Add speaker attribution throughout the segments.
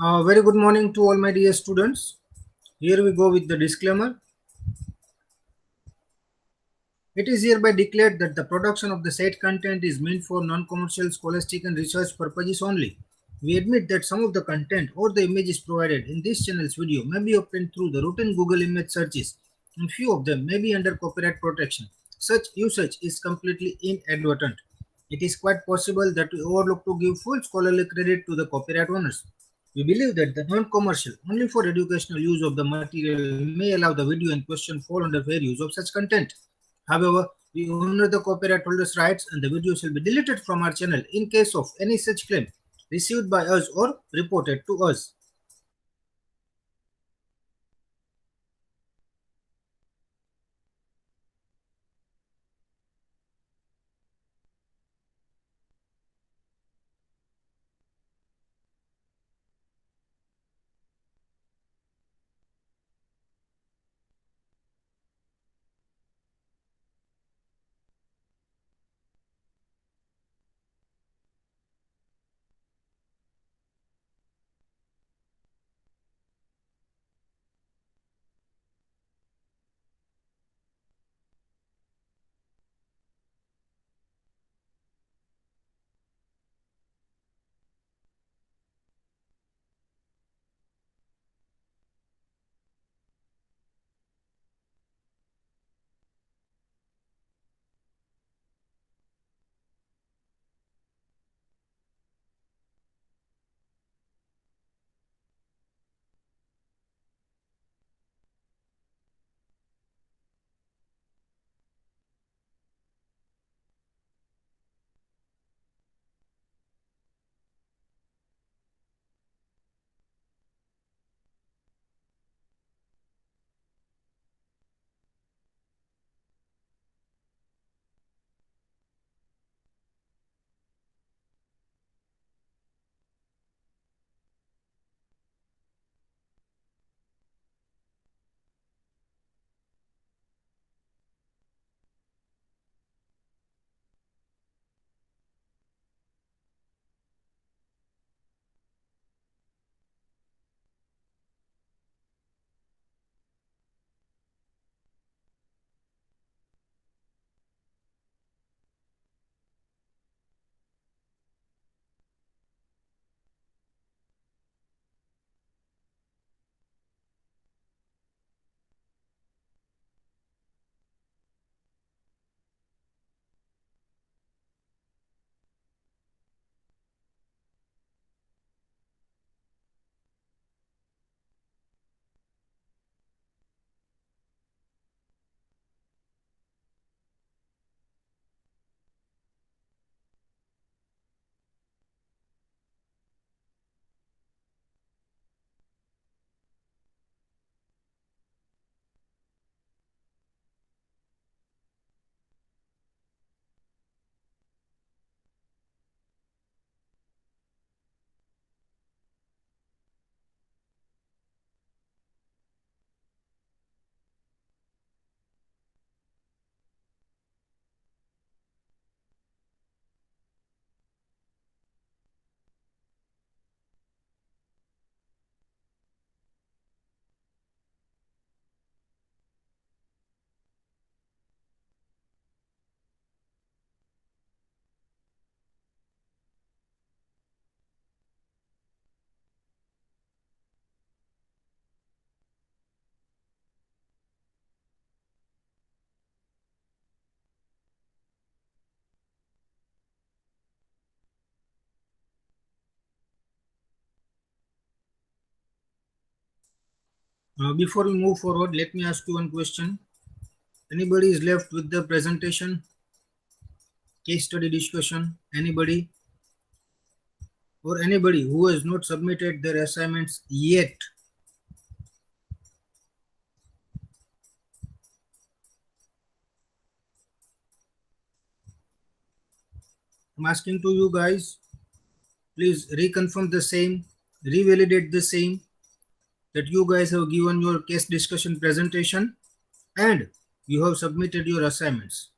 Speaker 1: Very good morning to all my dear students. Here we go with the disclaimer. It is hereby declared that the production of the said content is meant for non-commercial, scholastic and research purposes only. We admit that some of the content or the images provided in this channel's video may be obtained through the routine Google image searches, and few of them may be under copyright protection. Such usage is completely inadvertent. It is quite possible that we overlook to give full scholarly credit to the copyright owners. We believe that the non-commercial, only for educational use of the material may allow the video in question fall under fair use of such content. However, we honor the copyright holders' rights and the video shall be deleted from our channel in case of any such claim received by us or reported to us. Before we move forward, let me ask you one question. Anybody is left with the presentation, case study discussion? Anybody? Or anybody who has not submitted their assignments yet? I'm asking to you guys, please reconfirm the same, revalidate the same, that you guys have given your case discussion presentation and you have submitted your assignments.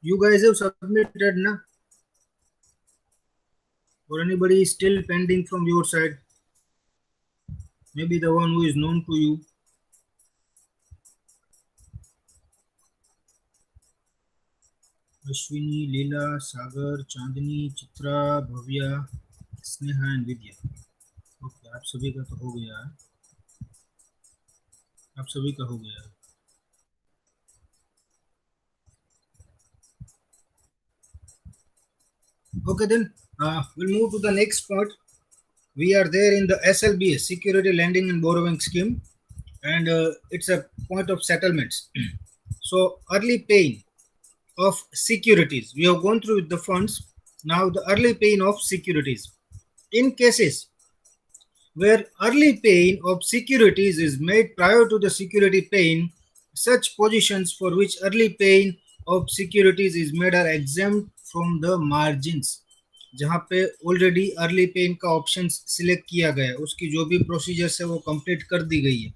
Speaker 1: You guys have submitted, na? Or anybody is still pending from your side? Maybe the one who is known to you. Ashwini, Leela, Sagar, Chandni, Chitra, Bhavya, Sneha and Vidya. Okay, आप सभी का तो हो गया है. आप सभी का हो गया है. Okay, then we'll move to the next part. We are there in the SLBS, Security Lending and Borrowing Scheme, and it's a point of settlements. So, early paying of securities. We have gone through with the funds. Now, the early paying of securities. In cases where early paying of securities is made prior to the security paying, such positions for which early paying of securities is made are exempt from the margins. जहाँ पे already early pen का option select किया गया है, उसकी जो भी procedures है वो कंप्लीट कर दी गई है,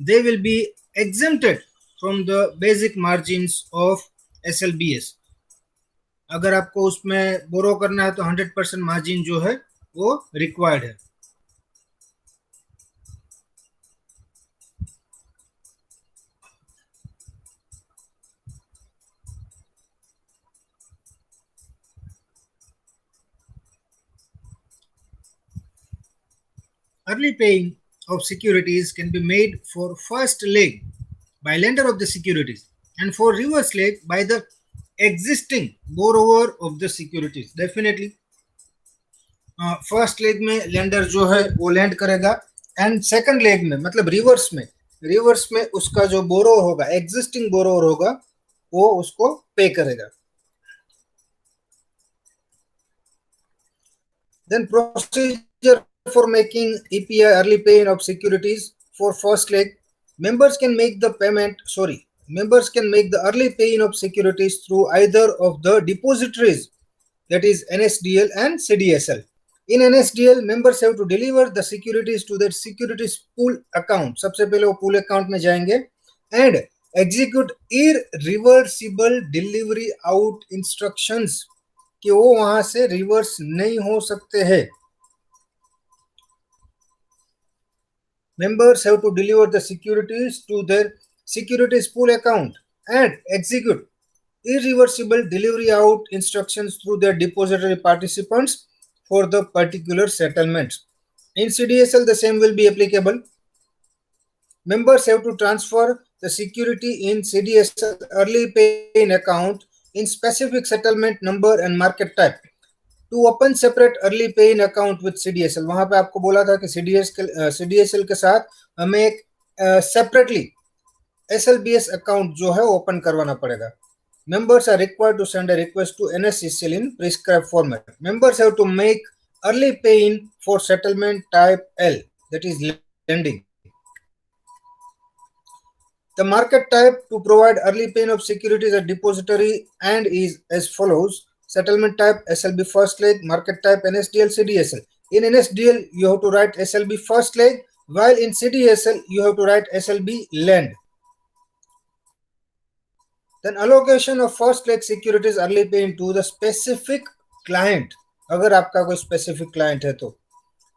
Speaker 1: they will be exempted from the basic margins of SLBS. अगर आपको उसमें बोरो करना है तो 100% मार्जिन जो है वो रिक्वायर्ड है. Early paying of securities can be made for first leg by lender of the securities and for reverse leg by the existing borrower of the securities. Definitely first leg में lender जो है वो land करेगा and second leg में मतलब reverse में उसका जो बोरो होगा, एग्जिस्टिंग बोरोवर होगा, वो उसको पे करेगा. Then procedure for making EPI early paying of securities for first leg. Members can make the payment, members can make the early paying of securities through either of the depositories, that is NSDL and CDSL. In NSDL, members have to deliver the securities to their securities pool account. सबसे पहले वो pool account में जाएंगे and execute irreversible delivery out instructions कि वो वहां से reverse नहीं हो सकते हैं. Members have to deliver the securities to their securities pool account and execute irreversible delivery out instructions through their depository participants for the particular settlements. In CDSL, the same will be applicable. Members have to transfer the security in CDSL early paying account in specific settlement number and market type. To open separate early pay in account with CDSL. वहां पे आपको बोला था कि CDSL के साथ हमें एक सेपरेटली एसएलबीएस अकाउंट जो है ओपन करवाना पड़ेगा. Members are required to send a request to NSCCL in prescribed format. Members have to make early pay-in for settlement type L, that is lending. The market type to provide early pay-in of securities at depository and is as follows. Settlement type SLB first leg, market type NSDL, CDSL. In NSDL, you have to write SLB first leg, while in CDSL, you have to write SLB lend. Then allocation of first leg securities early pay into the specific client. अगर आपका कोई specific client है तो.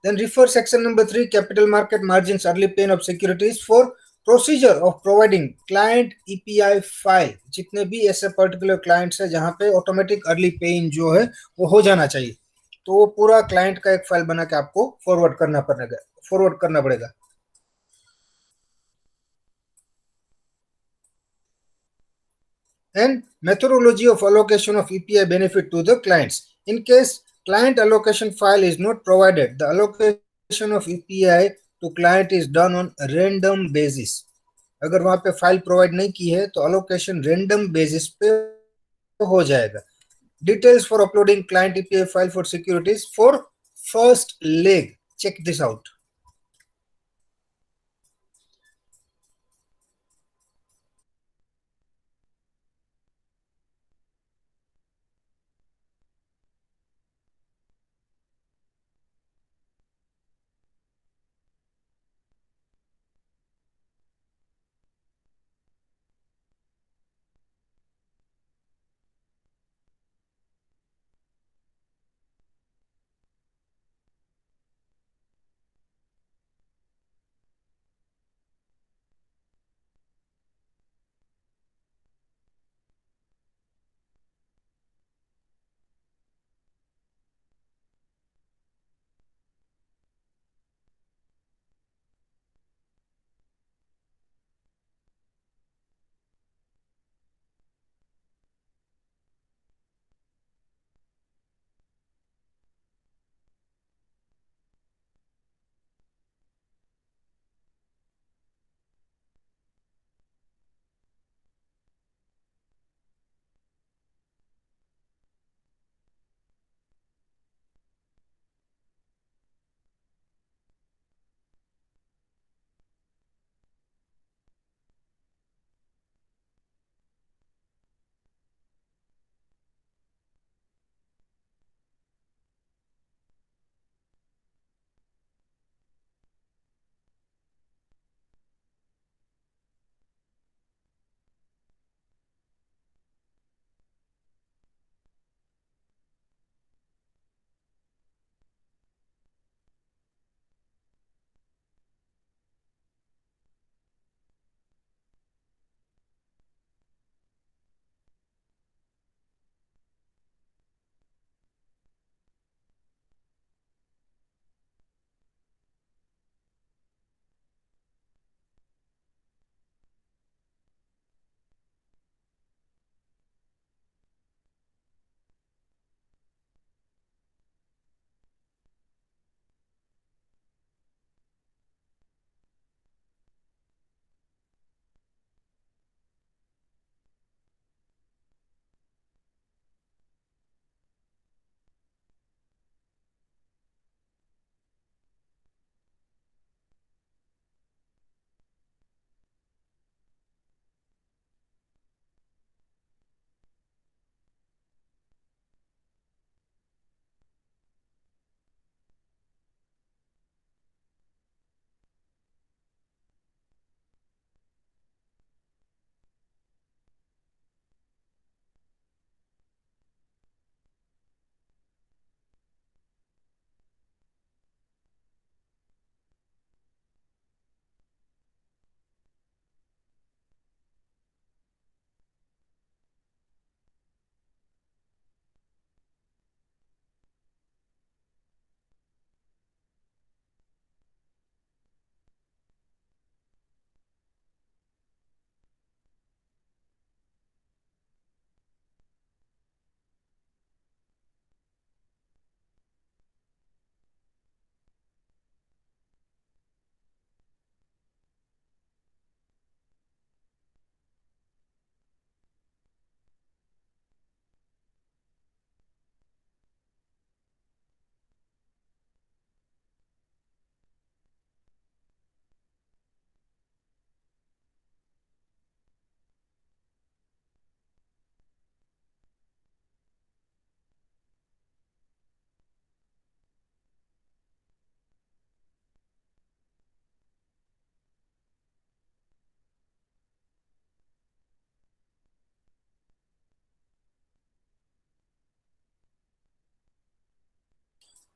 Speaker 1: Then refer section number 3, capital market margins early pay of securities for procedure of providing client EPI file. जितने भी ऐसे particular clients है जहां पे ऑटोमेटिक अर्ली पेइंग जो है वो हो जाना चाहिए, तो वो पूरा क्लाइंट का एक फाइल बना के आपको फॉरवर्ड करना पड़ेगा. And methodology of allocation of EPI benefit to the clients. In case client allocation file is not provided, the allocation of EPI to client is done on random basis. अगर वहां पे file provide नहीं की है तो allocation random basis पे हो जाएगा. Details for uploading client EPI file for securities for first leg. Check this out.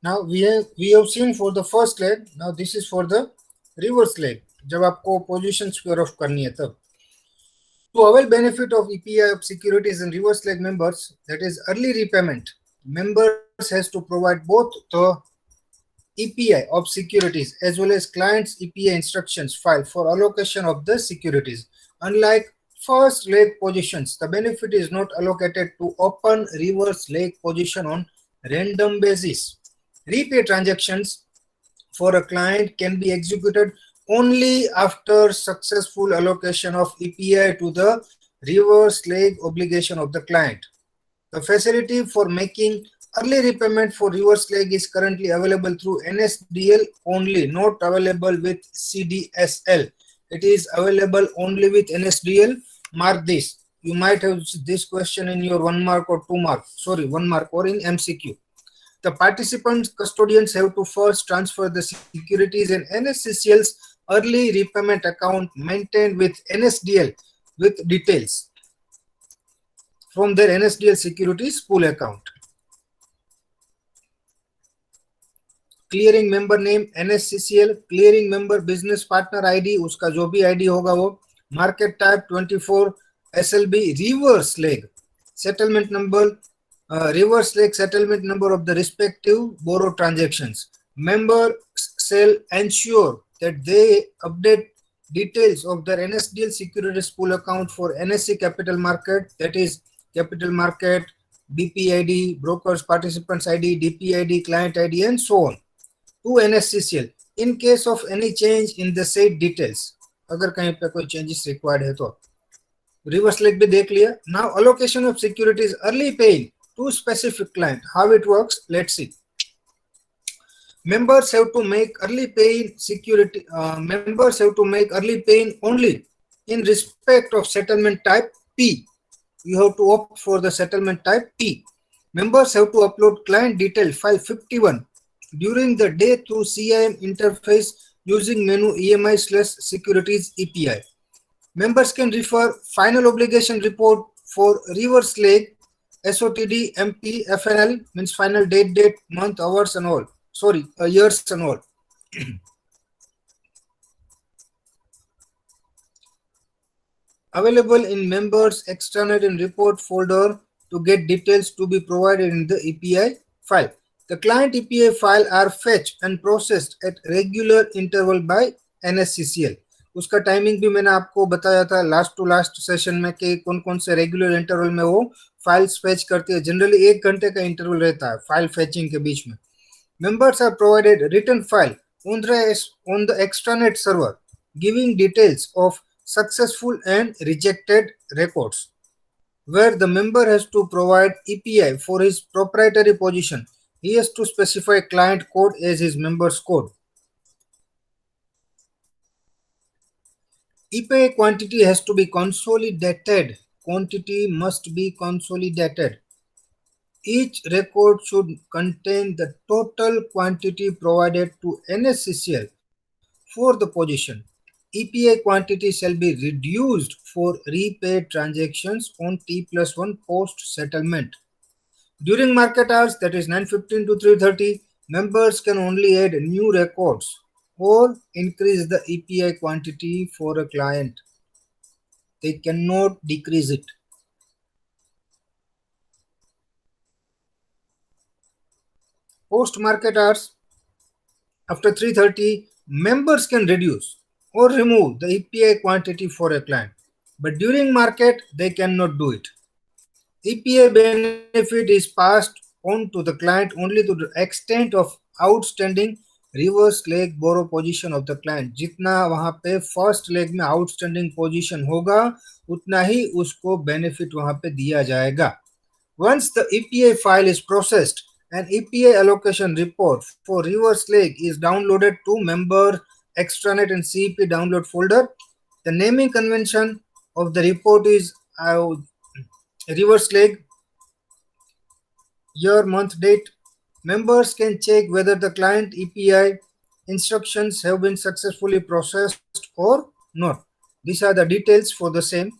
Speaker 1: Now we have seen for the first leg. Now this is for the reverse leg. जब आपको position square off करनी है तब. To avail benefit of EPI of securities and reverse leg members, that is early repayment, members has to provide both the EPI of securities as well as client's EPI instructions file for allocation of the securities. Unlike first leg positions, the benefit is not allocated to open reverse leg position on random basis. Repay transactions for a client can be executed only after successful allocation of EPI to the reverse leg obligation of the client. The facility for making early repayment for reverse leg is currently available through NSDL only, not available with CDSL. It is available only with NSDL. Mark this. You might have this question in your 1 mark or 2 mark. Sorry, 1 mark or in MCQ. The participants custodians have to first transfer the securities in NSCCL's early repayment account maintained with NSDL with details from their NSDL securities pool account. Clearing member name NSCCL, clearing member business partner ID, उसका जो भी ID होगा वो, market type 24 SLB, reverse leg settlement number, reverse leg settlement number of the respective borrow transactions. Members shall ensure that they update details of their NSDL securities pool account for NSE capital market, that is capital market, BPID, brokers participants ID, DPID, client ID, and so on to NSCCL in case of any change in the said details. अगर कहीं पे कोई changes required है तो reverse leg भी देख लिया. Now allocation of securities early paying to specific client. How it works? Let's see. Members have to make early paying security. Members have to make early paying only in respect of settlement type P. You have to opt for the settlement type P. Members have to upload client detail file 51 during the day through CIM interface using menu EMI/securities EPI. Members can refer final obligation report for reverse leg, SOTD, MP, FNL, means final date, month, hours and all. Sorry, years and all. Available in members extranet and report folder to get details to be provided in the EPI file. The client EPI file are fetched and processed at regular interval by NSCCL. उसका timing भी मैंने आपको बताया था last to last session में कि कौन कौन से रेगुलर इंटरवल में वो फाइल्स फेच करती है. जनरली 1 घंटे का इंटरवल रहता है फाइल फेचिंग के बीच में. Members are provided written file on the extranet server giving details of successful and rejected records, where the member has to provide EPI for his proprietary position. He has to specify client code as his member's code. EPI quantity has to be consolidated. Quantity must be consolidated. Each record should contain the total quantity provided to NSCCL for the position. EPI quantity shall be reduced for repaid transactions on T+1 post settlement. During market hours, that is 9:15 to 3:30, members can only add new records or increase the EPI quantity for a client. They cannot decrease it. Post market hours, after 3:30, members can reduce or remove the EPI quantity for a client. But during market, they cannot do it. EPI benefit is passed on to the client only to the extent of outstanding reverse leg borrow position of the client. जितना वहां पे first leg में outstanding position होगा उतना ही उसको benefit वहां पे दिया जाएगा. Once the EPI file is processed, an EPI allocation report for reverse leg is downloaded to member extranet and CEP download folder. The naming convention of the report is reverse leg, year, month, date. Members can check whether the client EPI instructions have been successfully processed or not. These are the details for the same.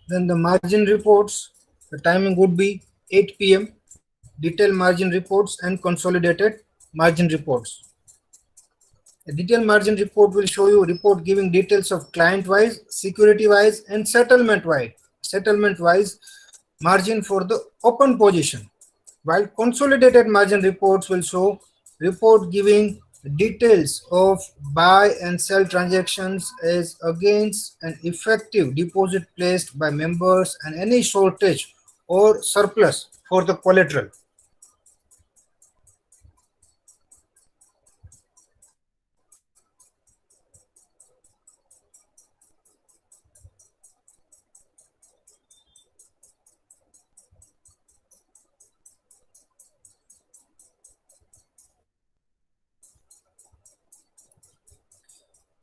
Speaker 1: Then the margin reports, the timing would be 8 p.m. Detailed margin reports and consolidated margin reports. A detailed margin report will show you report giving details of client wise, security wise, and settlement wise margin for the open position. While consolidated margin reports will show report giving details of buy and sell transactions as against an effective deposit placed by members and any shortage or surplus for the collateral.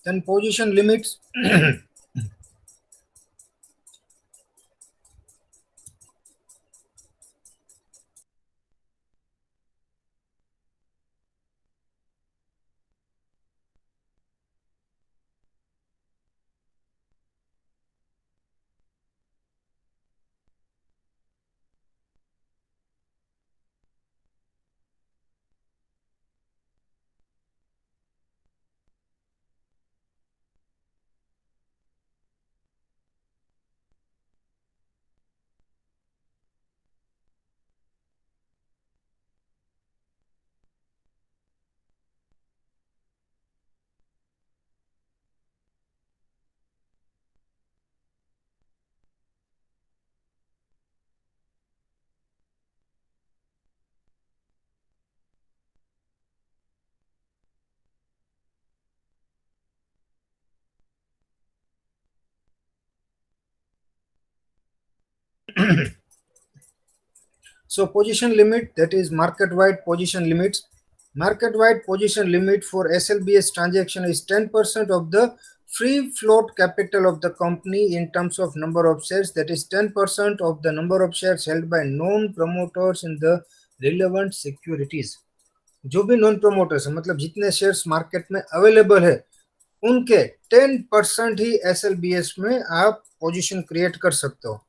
Speaker 1: Then position limits. So position limit, that is market wide position limits. Market wide position limit for SLBS transaction is 10% of the free float capital of the company in terms of number of shares, that is 10% of the number of shares held by known promoters in the relevant securities. जो भी non promoters है मतलब जितने shares market में available है उनके 10% ही SLBS में आप पोजीशन क्रिएट कर सकते हो.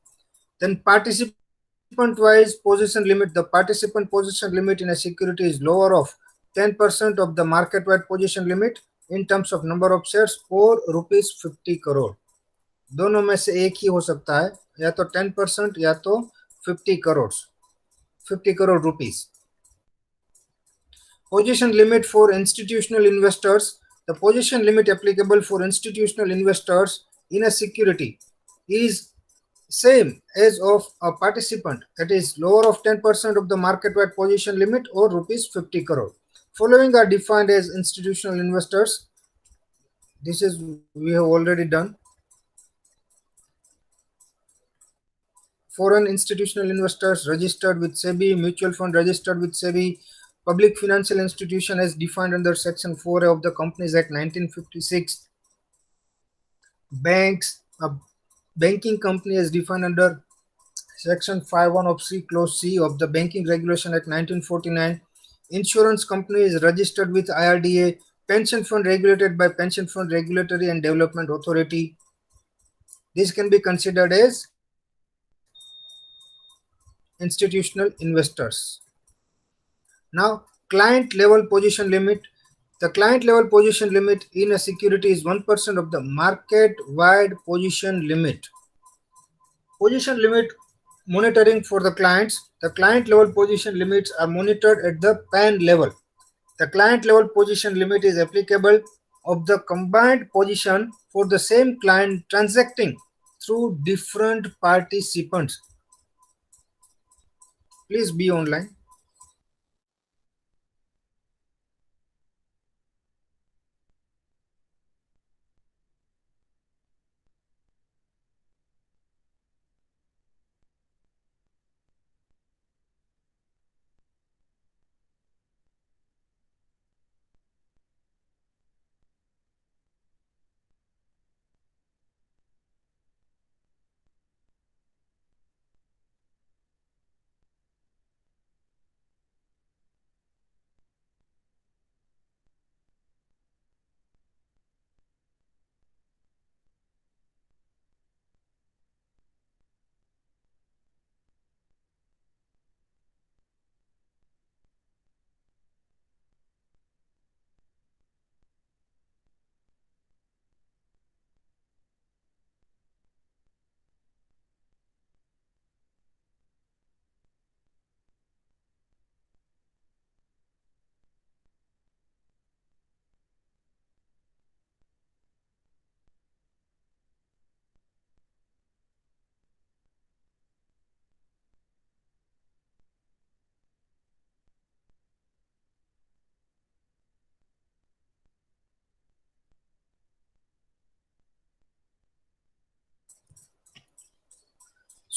Speaker 1: Then participant wise position limit, the participant position limit in a security is lower of 10% of the market wide position limit in terms of number of shares or rupees 50 crore. दोनों में से एक ही हो सकता है, या तो 10% या तो 50 crore, 50 crore rupees. Position limit for institutional investors. The position limit applicable for institutional investors in a security is same as of a participant, that is lower of 10% of the market wide position limit or rupees 50 crore. Following are defined as institutional investors. This is we have already done. Foreign institutional investors registered with SEBI, mutual fund registered with SEBI, public financial institution as defined under Section 4 of the Companies Act 1956, banks, a banking company as defined under Section 51 of C, Clause C of the Banking Regulation Act 1949, insurance company is registered with IRDA, pension fund regulated by Pension Fund Regulatory and Development Authority. This can be considered as institutional investors. Now, client level position limit. The client level position limit in a security is 1% of the market wide position limit. Position limit monitoring for the clients. The client level position limits are monitored at the PAN level. The client level position limit is applicable of the combined position for the same client transacting through different participants. Please be online.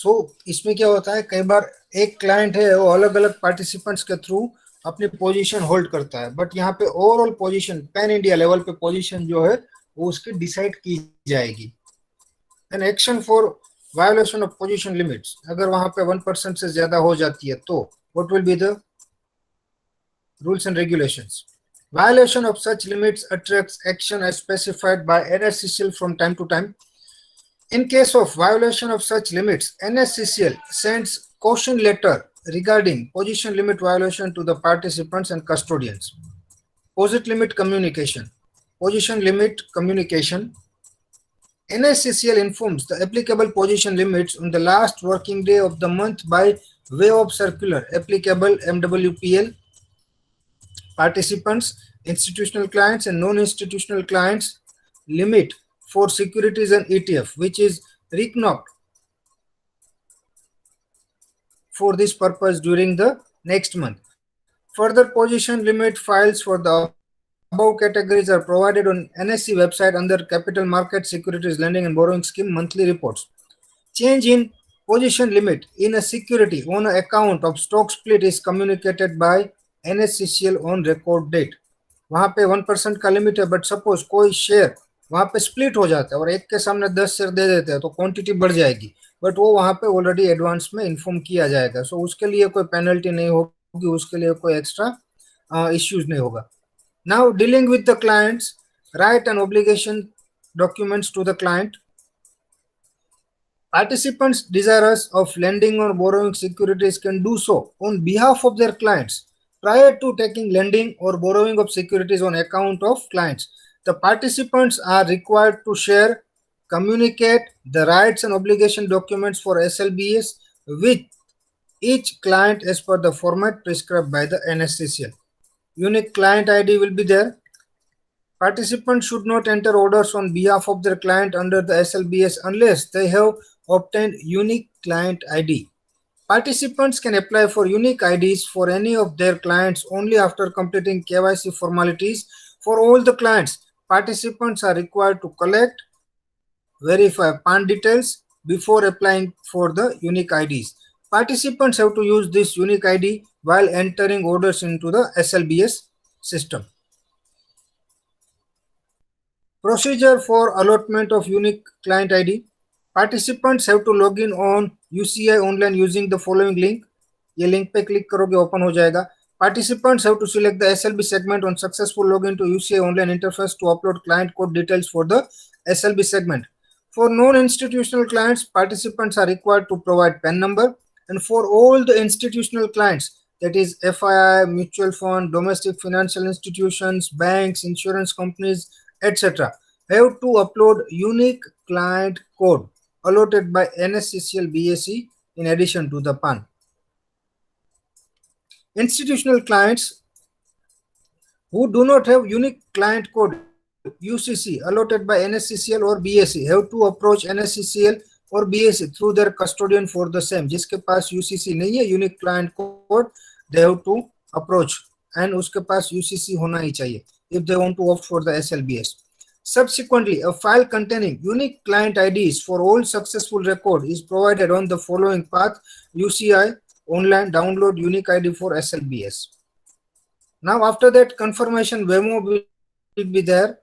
Speaker 1: सो इसमें क्या होता है, कई बार एक client है वो अलग अलग पार्टिसिपेंट्स के थ्रू अपनी पोजीशन होल्ड करता है, बट यहाँ पे overall position pan India level पे पोजीशन जो है वो उसकी डिसाइड की जाएगी। An action for violation of position limits, अगर वहां पे 1% से ज्यादा हो जाती है तो what will be the rules and regulations. Violation of such limits attracts action as specified by NSCCL from time to time. In case of violation of such limits, NSCCL sends caution letter regarding position limit violation to the participants and custodians. Posit limit communication. Position limit communication. NSCCL informs the applicable position limits on the last working day of the month by way of circular applicable MWPL. Participants, institutional clients and non-institutional clients limit for securities and ETF, which is recognized for this purpose during the next month. Further position limit files for the above categories are provided on NSE website under Capital Market Securities Lending and Borrowing Scheme monthly reports. Change in position limit in a security on an account of stock split is communicated by NSCCL on record date. वहां पे 1% का limit है, but suppose कोई share वहां पे split हो जाता है और एक के सामने 10 शेयर दे देते हैं तो क्वांटिटी बढ़ जाएगी, बट वो वहां पे ऑलरेडी एडवांस में इन्फॉर्म किया जाएगा। सो उसके लिए कोई पेनल्टी नहीं होगी, उसके लिए कोई एक्स्ट्रा इश्यूज नहीं होगा। Now dealing with the clients, right and obligation documents to the client. Participants desirous of lending or borrowing securities can do so on behalf of their clients prior to taking lending or borrowing of securities on account of clients. The participants are required to share, communicate the rights and obligation documents for SLBS with each client as per the format prescribed by the NSCCL. Unique client ID will be there. Participants should not enter orders on behalf of their client under the SLBS unless they have obtained unique client ID. Participants can apply for unique IDs for any of their clients only after completing KYC formalities. For all the clients, participants are required to collect, verify PAN details before applying for the unique IDs. Participants have to use this unique ID while entering orders into the SLBS system. Procedure for allotment of unique client ID. Participants have to log in on UCI online using the following link. ये link पे click करोगे open हो जाएगा। Participants have to select the SLB segment on successful login to UCI online interface to upload client code details for the SLB segment. For non-institutional clients, participants are required to provide PAN number, and for all the institutional clients, that is FII, mutual fund, domestic financial institutions, banks, insurance companies, etc., have to upload unique client code allotted by NSCCL BSE in addition to the PAN. Institutional clients who do not have unique client code UCC allotted by NSCCL or BSE have to approach NSCCL or BSE through their custodian for the same. जिसके पास UCC नहीं है unique client code, they have to approach, and उसके पास UCC होना ही चाहिए if they want to opt for the SLBS. Subsequently, a file containing unique client IDs for all successful record is provided on the following path: UCI online, download unique ID for SLBS. Now after that, confirmation memo will be there.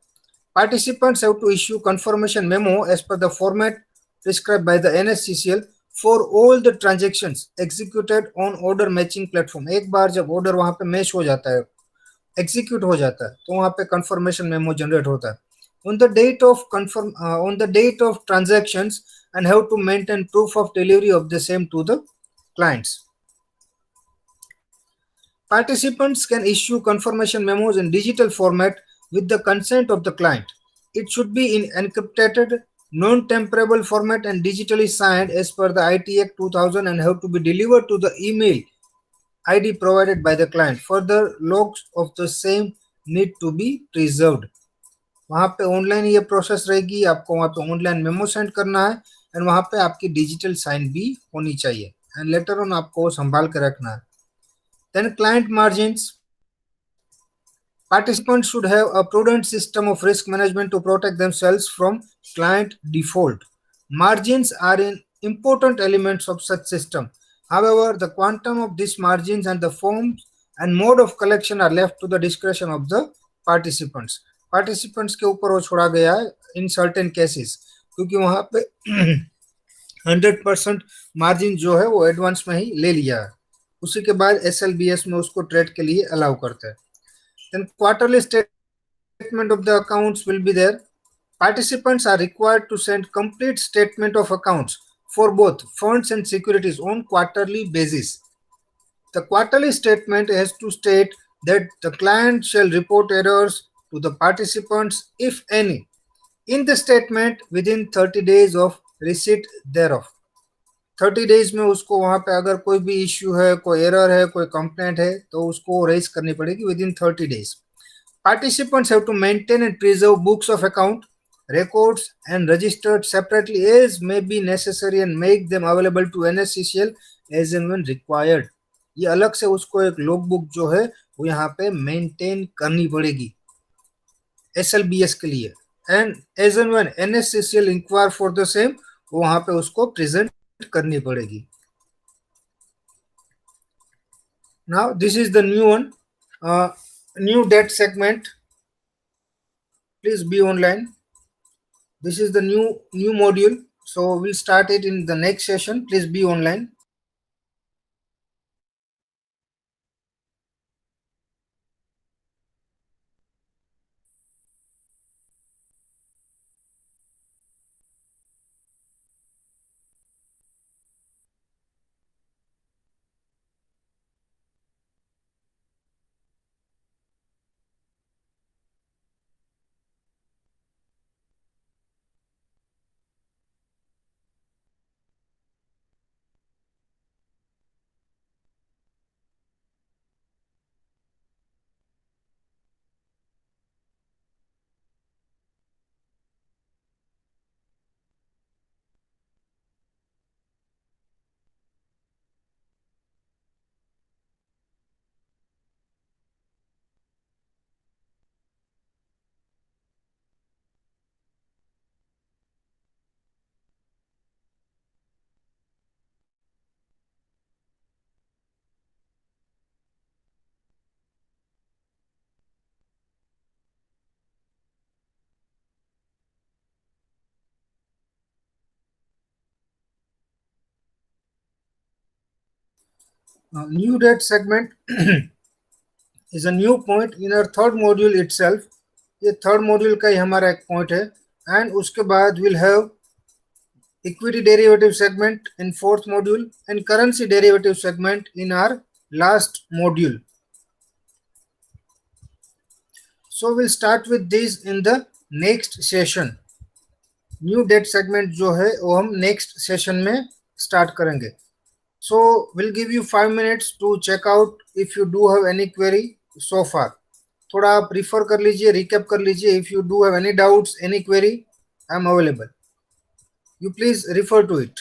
Speaker 1: Participants have to issue confirmation memo as per the format prescribed by the NSCCL for all the transactions executed on order matching platform. एक बार जब order वहां पे match हो जाता है, execute हो जाता है, तो वहां पे confirmation memo generate होता है on the date of transactions, and have to maintain proof of delivery of the same to the clients. Participants can issue confirmation memos in digital format with the consent of the client. It should be in encrypted, non-temperable format and digitally signed as per the IT Act 2000, and have to be delivered to the email ID provided by the client. Further, logs of the same need to be preserved. वहां पे online ये process रहेगी, आपको वहां पे online memo send करना है, and वहां पे आपकी डिजिटल साइन भी होनी चाहिए, एंड लेटर ऑन आपको संभाल के रखना है। Then client margins. Participants should have a prudent system of risk management to protect themselves from client default. Margins are important elements of such system. However, the quantum of these margins and the forms and mode of collection are left to the discretion of the participants. Participants के ऊपर वो छोड़ा गया है in certain cases, क्योंकि वहां पे 100% margin जो है वो एडवांस में ही ले लिया है, उसी के बाद SLBS में उसको ट्रेड के लिए अलाउ करते हैं. Then quarterly statement of the accounts will be there. Participants are required to send complete statement of accounts for both funds and securities on quarterly basis. The quarterly statement has to state that the client shall report errors to the participants, if any, in the statement within 30 days of receipt thereof. 30 days में उसको वहां पे अगर कोई भी issue है, कोई error है, कोई कंप्लेंट है, तो उसको रेज करनी पड़ेगी with in 30 days. Participants have to maintain and preserve books of account, records, and registered separately as may be necessary and make them available to NSCCL as and when required. ये अलग से उसको एक log book जो है वो यहाँ पे मेंटेन करनी पड़ेगी SLBS के लिए, and as and when NSCCL inquire for the same वो वहां पे उसको प्रेजेंट करनी पड़ेगी. Now this is the new one, new debt segment. Please be online. This is the new module, so we'll start it in the next session. Please be online. New debt segment is a new point in our third module itself. ये third module का ही हमारा एक point है, and उसके बाद will have equity derivative segment in fourth module and currency derivative segment in our last module. So we'll start with this in the next session. New date segment जो है वो हम नेक्स्ट सेशन में start करेंगे. So will give you 5 minutes to check out if you do have any query so far. थोड़ा आप refer कर लीजिए, रिकैप कर लीजिए. If you do have any doubts, any query, I am available. You please refer to it.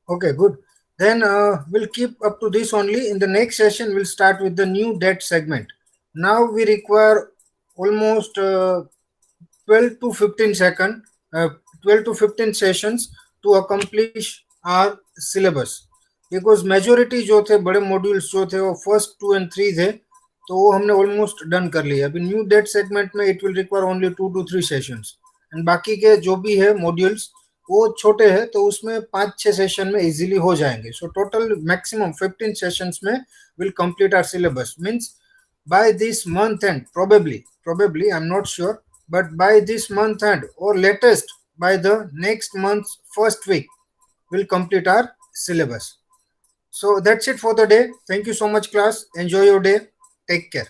Speaker 1: Okay, good. Then we'll keep up to this only. In the next session, we'll start with the new debt segment. Now we require almost 12 to 15 second, 12 to 15 sessions to accomplish our syllabus. Because majority जो थे बड़े modules जो थे वो first 2 and 3 थे, तो वो हमने ऑलमोस्ट डन कर लिया. अभी न्यू डेट सेगमेंट में it will require only 2 to 3 sessions, and बाकी के जो भी है मॉड्यूल्स वो छोटे हैं, तो उसमें 5-6 सेशन में इजीली हो जाएंगे. सो टोटल मैक्सिमम 15 सेशंस में will complete our syllabus. Means by this month end, probably I'm not sure, but by this month end or latest by the next month's first week we'll complete our syllabus. So that's it for the day. Thank you so much, class. Enjoy your day. Take care.